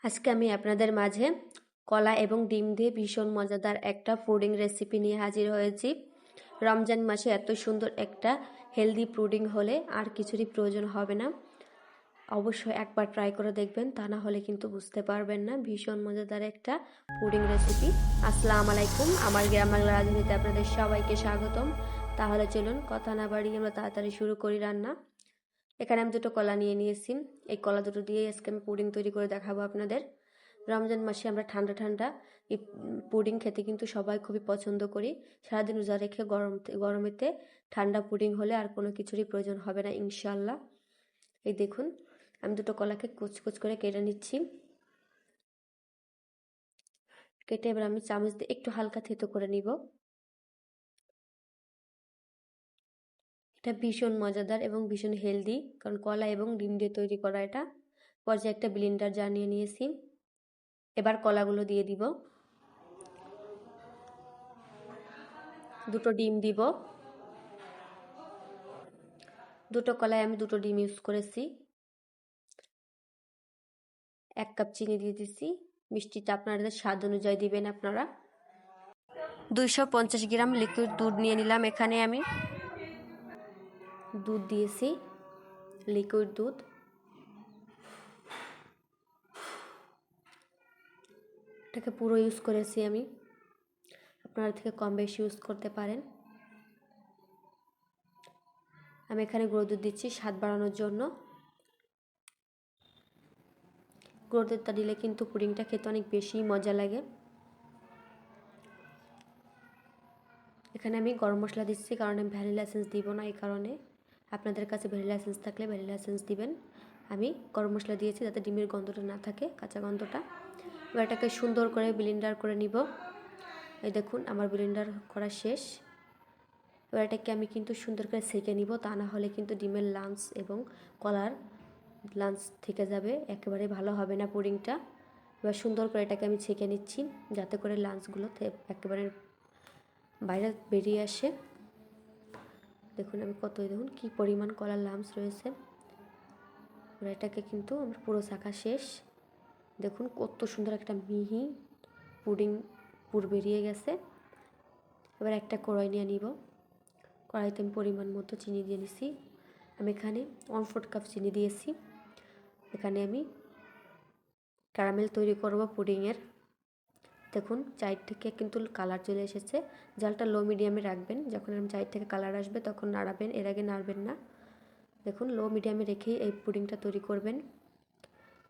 আজকে আমি আপনাদের মাঝে কলা এবং ডিম দিয়ে ভীষণ মজাদার একটা পুডিং রেসিপি নিয়ে হাজির হয়েছি। রমজান মাসে এত সুন্দর একটা হেলদি পুডিং হলে আর কিছুরই প্রয়োজন হবে না। অবশ্যই একবার ট্রাই করে দেখবেন, তা না হলে কিন্তু বুঝতে পারবেন না। ভীষণ মজাদার একটা পুডিং রেসিপি। আসসালামু আলাইকুম, আমার গ্রাম বাংলা রাঁধুনিতে আপনাদের সবাইকে স্বাগতম। তাহলে চলুন কথা না বাড়িয়ে আমরা তাড়াতাড়ি শুরু করি রান্না। এখানে আমি দুটো কলা নিয়ে নিয়েছি। এই কলা দুটো দিয়ে আজকে আমি পুডিং তৈরি করে দেখাবো আপনাদের। রমজান মাসে আমরা ঠান্ডা ঠান্ডা এই পুডিং খেতে কিন্তু সবাই খুবই পছন্দ করি। সারাদিন রোজা রেখে গরমেতে ঠান্ডা পুডিং হলে আর কোনো কিছুরই প্রয়োজন হবে না ইনশাল্লাহ। এই দেখুন, আমি দুটো কলাকে কুচকুচ করে কেটে নিচ্ছি। কেটে এবার আমি চামচ দিয়ে একটু হালকা থেতো করে নিব। এটা ভীষণ মজাদার এবং ভীষণ হেলদি, কারণ কলা এবং ডিম দিয়ে তৈরি করা এটা। পর্যায়ে একটা ব্লেন্ডার জার নিয়ে নিয়েছি। এবার কলাগুলো দিয়ে দিব, দুটো ডিম দিব। দুটো কলায় আমি দুটো ডিম ইউজ করেছি। 1 কাপ চিনি দিয়ে দিচ্ছি। মিষ্টিটা আপনাদের স্বাদ অনুযায়ী দিবেন আপনারা। 250 গ্রাম লিকুইড দুধ নিয়ে নিলাম। এখানে আমি দুধ দিয়েছি, লিকুইড দুধ। এটাকে পুরো ইউজ করেছি আমি, আপনারা থেকে কম বেশি ইউজ করতে পারেন। আমি এখানে গুঁড়ো দুধ দিচ্ছি স্বাদ বাড়ানোর জন্য। গুঁড়ো দুধটা দিলে কিন্তু পুডিংটা খেতে অনেক বেশি মজা লাগে। এখানে আমি গরম মশলা দিচ্ছি, কারণ আমি ভ্যানিলা এসেন্স দিব না, এই কারণে। আপনাদের কাছে ভ্যানিলা এসেন্স থাকলে ভ্যানিলা এসেন্স দিবেন। আমি গরম মশলা দিয়েছি যাতে ডিমের গন্ধটা না থাকে, কাঁচা গন্ধটা। এবার এটাকে সুন্দর করে ব্লেন্ডার করে নিব। এই দেখুন, আমার ব্লেন্ডার করা শেষ। এবার এটাকে আমি কিন্তু সুন্দর করে সেঁকে নিব, তা না হলে কিন্তু ডিমের লাঞ্চ এবং কলার লাঞ্চ থেকে যাবে, একেবারে ভালো হবে না পুডিংটা। এবার সুন্দর করে এটাকে আমি ছেঁকে নিচ্ছি, যাতে করে লাঞ্চগুলো একেবারে বাইরে বেরিয়ে আসে। দেখুন আমি দেখুন কি পরিমাণ কলার লাম্পস রয়েছে। এবার এটাকে কিন্তু আমার পুরো শাখা শেষ। দেখুন কত সুন্দর একটা মিহি পুর বেরিয়ে গেছে। এবার একটা কড়াই নিয়ে নিব। কড়াইতে আমি পরিমাণ মতো চিনি দিয়ে নিছি। আমি এখানে 1/4 কাপ চিনি দিয়েছি। এখানে আমি ক্যারামেল তৈরি করব পুডিংয়ের। দেখুন চাইড থেকে কিন্তু কালার চলে এসেছে। জালটা লো মিডিয়ামে রাখবেন, যখন চাইড থেকে কালার আসবে তখন নাড়াবেন, এর আগে নাড়বেন না। দেখুন লো মিডিয়ামে রেখেই এই পুডিংটা তৈরি করবেন।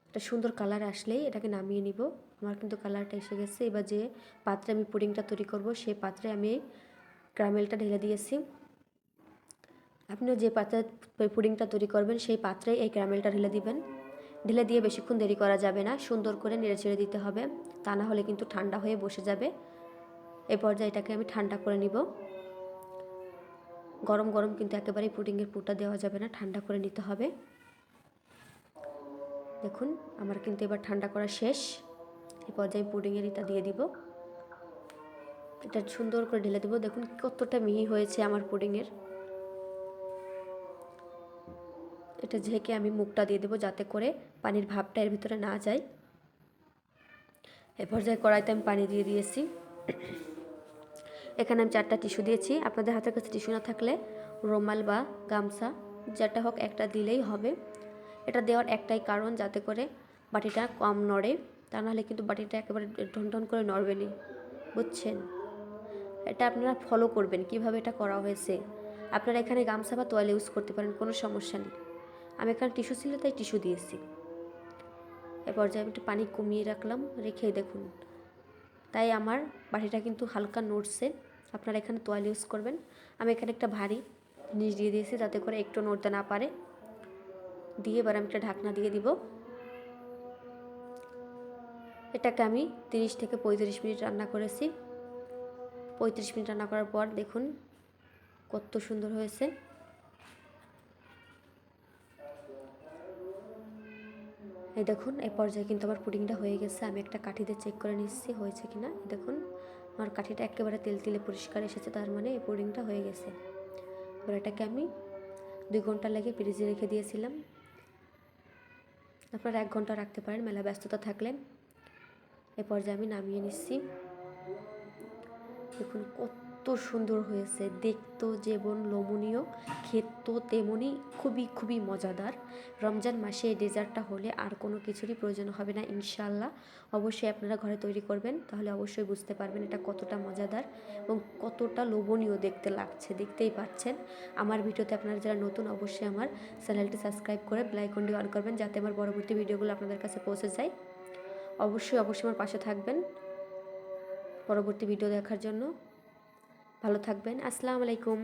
একটা সুন্দর কালার আসলেই এটাকে নামিয়ে নিব। আমার কিন্তু কালারটা এসে গেছে। এবার যে পাত্রে আমি পুডিংটা তৈরি করব সেই পাত্রে আমি এই ক্যারামেলটা ঢেলে দিয়েছি। আপনিও যে পাত্রে পুডিংটা তৈরি করবেন সেই পাত্রেই এই ক্যারামেলটা ঢেলে দিবেন। ঢেলে দিয়ে বেশিক্ষণ দেরি করা যাবে না, সুন্দর করে নেড়ে ছেড়ে দিতে হবে, তা না হলে কিন্তু ঠান্ডা হয়ে বসে যাবে। এই পর্যায়ে এটাকে আমি ঠান্ডা করে নিব। গরম গরম কিন্তু একেবারেই পুডিংয়ের পুরটা দেওয়া যাবে না, ঠান্ডা করে নিতে হবে। দেখুন আমার কিন্তু এবার ঠান্ডা করা শেষ। এই পর্যায়ে পুডিংয়ের এটা দিয়ে দিব। এটা সুন্দর করে ঢেলে দেবো। দেখুন কতটা মিহি হয়েছে আমার পুডিংয়ের। এটা ঝেঁকে আমি মুখটা দিয়ে দেবো, যাতে করে পানির ভাবটা এর ভিতরে না যায়। এ পর্যায়ে কড়াইতে আমি পানি দিয়ে দিয়েছি। এখানে আমি 4টা টিস্যু দিয়েছি। আপনাদের হাতের কাছে টিস্যু না থাকলে রুমাল বা গামছা যেটা হোক একটা দিলেই হবে। এটা দেওয়ার একটাই কারণ, যাতে করে বাটিটা কম নড়ে, তা নাহলে কিন্তু বাটিটা একেবারে ঢনঢন করে নড়বে না, বুঝছেন। এটা আপনারা ফলো করবেন কিভাবে এটা করা হয়েছে। আপনারা এখানে গামছা বা তোয়ালে ইউজ করতে পারেন, কোনো সমস্যা নেই। আমি এখানে টিস্যু ছিল তাই টিস্যু দিয়েছি। এ পর্যায়ে আমি একটু পানি কমিয়ে রাখলাম, রেখে দেখুন তাই আমার বাটিটা কিন্তু হালকা নড়ছে। আপনারা এখানে তোয়াল ইউজ করবেন। আমি এখানে একটা ভারী জিনিস দিয়ে দিয়েছি, যাতে করে একটু নড়তে না পারে। দিয়ে এবার আমি একটা ঢাকনা দিয়ে দিব। এটাকে আমি 30 থেকে 35 মিনিট রান্না করেছি। 35 মিনিট রান্না করার পর দেখুন কত সুন্দর হয়েছে। এই দেখুন এই পর্যায়ে কিন্তু আমার পুডিংটা হয়ে গেছে। আমি একটা কাঠিতে চেক করে নিচ্ছি হয়েছে কিনা। দেখুন আমার কাঠিটা একেবারে তেলতেলে পরিষ্কার এসেছে, তার মানে এই পুডিংটা হয়ে গেছে। এবার এটাকে আমি 2 ঘন্টা লাগে ফ্রিজে রেখে দিয়েছিলাম। আপনারা 1 ঘন্টা রাখতে পারেন মেলা ব্যস্ততা থাকলে। এ পর্যায়ে আমি নামিয়ে নিচ্ছি। দেখুন কত সুন্দর হয়েছে, দেখতেও যেমন লোভনীয়, খেতেও তেমনই খুবই খুবই মজাদার। রমজান মাসে এই ডেজার্টটা হলে আর কোনো কিছুরই প্রয়োজন হবে না ইনশাআল্লাহ। অবশ্যই আপনারা ঘরে তৈরি করবেন, তাহলে অবশ্যই বুঝতে পারবেন এটা কতটা মজাদার এবং কতটা লোভনীয় দেখতে লাগছে। দেখতেই পাচ্ছেন। আমার ভিডিওতে আপনারা যারা নতুন, অবশ্যই আমার চ্যানেলটি সাবস্ক্রাইব করে বেল আইকনটি অন করবেন, যাতে আমার পরবর্তী ভিডিওগুলো আপনাদের কাছে পৌঁছে যায়। অবশ্যই আমার পাশে থাকবেন পরবর্তী ভিডিও দেখার জন্য। ভালো থাকবেন। আসসালামু আলাইকুম।